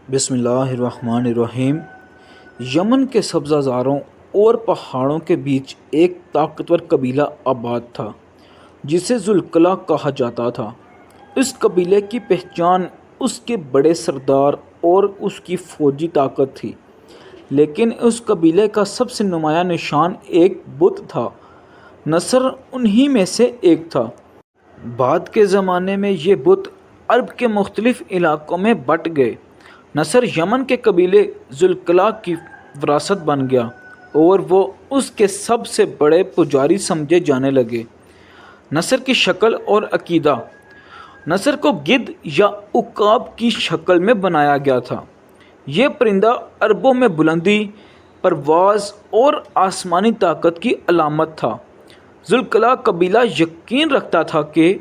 بسم اللہ الرحمن الرحیم۔ یمن کے سبزہ زاروں اور پہاڑوں کے بیچ ایک طاقتور قبیلہ آباد تھا جسے ذوالقلع کہا جاتا تھا۔ اس قبیلے کی پہچان اس کے بڑے سردار اور اس کی فوجی طاقت تھی، لیکن اس قبیلے کا سب سے نمایاں نشان ایک بت تھا۔ نصر انہی میں سے ایک تھا۔ بعد کے زمانے میں یہ بت عرب کے مختلف علاقوں میں بٹ گئے۔ نصر یمن کے قبیلے ذوالقلع کی وراثت بن گیا اور وہ اس کے سب سے بڑے پجاری سمجھے جانے لگے۔ نصر کی شکل اور عقیدہ۔ نصر کو گدھ یا عقاب کی شکل میں بنایا گیا تھا۔ یہ پرندہ عربوں میں بلندی، پرواز اور آسمانی طاقت کی علامت تھا۔ ذوالقلع قبیلہ یقین رکھتا تھا کہ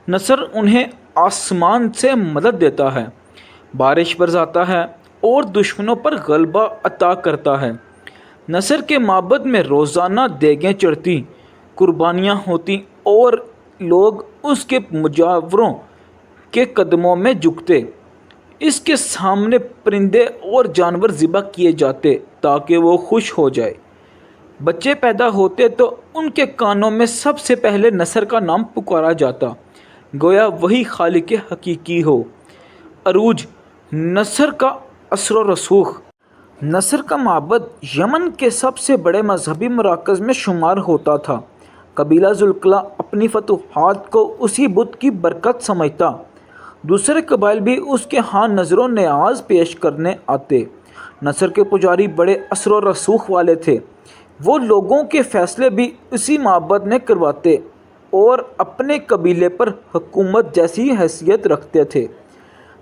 نصر انہیں آسمان سے مدد دیتا ہے، بارش برساتا ہے اور دشمنوں پر غلبہ عطا کرتا ہے۔ نصر کے معبد میں روزانہ دیگیں چڑھتی، قربانیاں ہوتی اور لوگ اس کے مجاوروں کے قدموں میں جھکتے۔ اس کے سامنے پرندے اور جانور ذبح کیے جاتے تاکہ وہ خوش ہو جائے۔ بچے پیدا ہوتے تو ان کے کانوں میں سب سے پہلے نصر کا نام پکارا جاتا، گویا وہی خالق حقیقی ہو۔ عروج۔ نصر کا اثر و رسوخ۔ نصر کا معبد یمن کے سب سے بڑے مذہبی مراکز میں شمار ہوتا تھا۔ قبیلہ ذوالقلع اپنی فتوحات کو اسی بت کی برکت سمجھتا۔ دوسرے قبائل بھی اس کے ہاں نذر و نیاز پیش کرنے آتے۔ نصر کے پجاری بڑے اثر و رسوخ والے تھے۔ وہ لوگوں کے فیصلے بھی اسی معبد میں کرواتے اور اپنے قبیلے پر حکومت جیسی حیثیت رکھتے تھے۔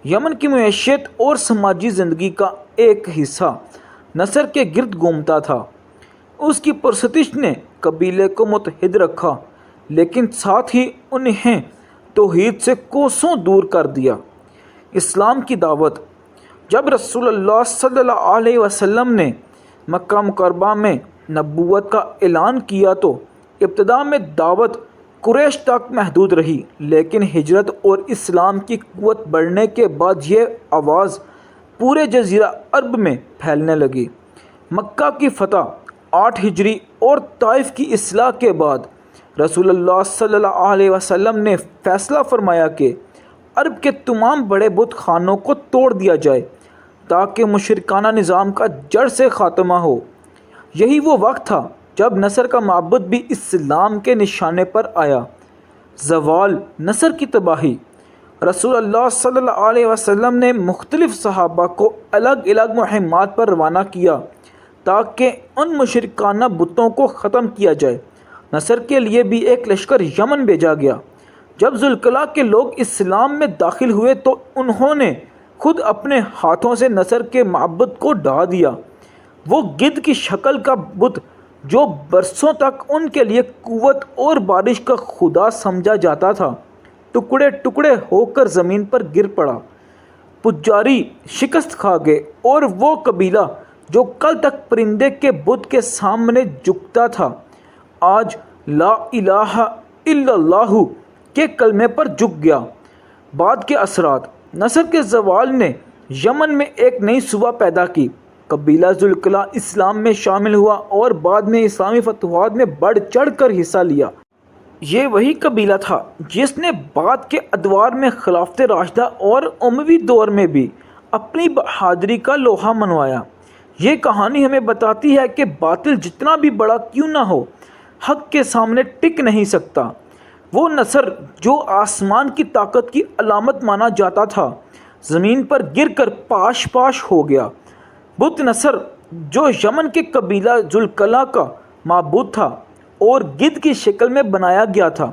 یمن کی معیشت اور سماجی زندگی کا ایک حصہ نصر کے گرد گھومتا تھا۔ اس کی پرستش نے قبیلے کو متحد رکھا، لیکن ساتھ ہی انہیں توحید سے کوسوں دور کر دیا۔ اسلام کی دعوت۔ جب رسول اللہ صلی اللہ علیہ وسلم نے مکہ مکرمہ میں نبوت کا اعلان کیا تو ابتدا میں دعوت قریش تک محدود رہی، لیکن ہجرت اور اسلام کی قوت بڑھنے کے بعد یہ آواز پورے جزیرہ عرب میں پھیلنے لگی۔ مکہ کی فتح 8 ہجری اور طائف کی اصلاح کے بعد رسول اللہ صلی اللہ علیہ وسلم نے فیصلہ فرمایا کہ عرب کے تمام بڑے بت خانوں کو توڑ دیا جائے تاکہ مشرکانہ نظام کا جڑ سے خاتمہ ہو۔ یہی وہ وقت تھا جب نصر کا معبد بھی اسلام کے نشانے پر آیا۔ زوال۔ نصر کی تباہی۔ رسول اللہ صلی اللہ علیہ وسلم نے مختلف صحابہ کو الگ الگ مہمات پر روانہ کیا تاکہ ان مشرکانہ بتوں کو ختم کیا جائے۔ نصر کے لیے بھی ایک لشکر یمن بھیجا گیا۔ جب ذوالقلع کے لوگ اسلام میں داخل ہوئے تو انہوں نے خود اپنے ہاتھوں سے نصر کے معبد کو ڈھا دیا۔ وہ گدھ کی شکل کا بت جو برسوں تک ان کے لیے قوت اور بارش کا خدا سمجھا جاتا تھا، ٹکڑے ٹکڑے ہو کر زمین پر گر پڑا۔ پجاری شکست کھا گئے اور وہ قبیلہ جو کل تک پرندے کے بت کے سامنے جھکتا تھا، آج لا الہ الا اللہ کے کلمے پر جھک گیا۔ بعد کے اثرات۔ نصر کے زوال نے یمن میں ایک نئی صوبہ پیدا کی۔ قبیلہ ذوالقلع اسلام میں شامل ہوا اور بعد میں اسلامی فتوحات میں بڑھ چڑھ کر حصہ لیا۔ یہ وہی قبیلہ تھا جس نے بعد کے ادوار میں خلافت راشدہ اور اموی دور میں بھی اپنی بہادری کا لوہا منوایا۔ یہ کہانی ہمیں بتاتی ہے کہ باطل جتنا بھی بڑا کیوں نہ ہو، حق کے سامنے ٹک نہیں سکتا۔ وہ نصر جو آسمان کی طاقت کی علامت مانا جاتا تھا، زمین پر گر کر پاش پاش ہو گیا۔ بت نصر جو یمن کے قبیلہ ذوالقلع کا معبود تھا اور گدھ کی شکل میں بنایا گیا تھا،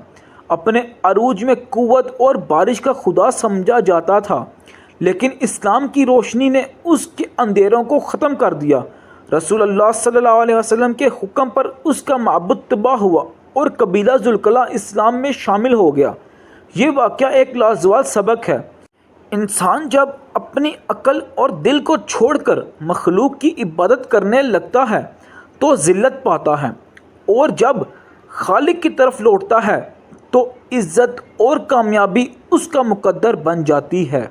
اپنے عروج میں قوت اور بارش کا خدا سمجھا جاتا تھا، لیکن اسلام کی روشنی نے اس کے اندھیروں کو ختم کر دیا۔ رسول اللہ صلی اللہ علیہ وسلم کے حکم پر اس کا معبد تباہ ہوا اور قبیلہ ذوالقلع اسلام میں شامل ہو گیا۔ یہ واقعہ ایک لازوال سبق ہے۔ انسان جب اپنی عقل اور دل کو چھوڑ کر مخلوق کی عبادت کرنے لگتا ہے تو ذلت پاتا ہے، اور جب خالق کی طرف لوٹتا ہے تو عزت اور کامیابی اس کا مقدر بن جاتی ہے۔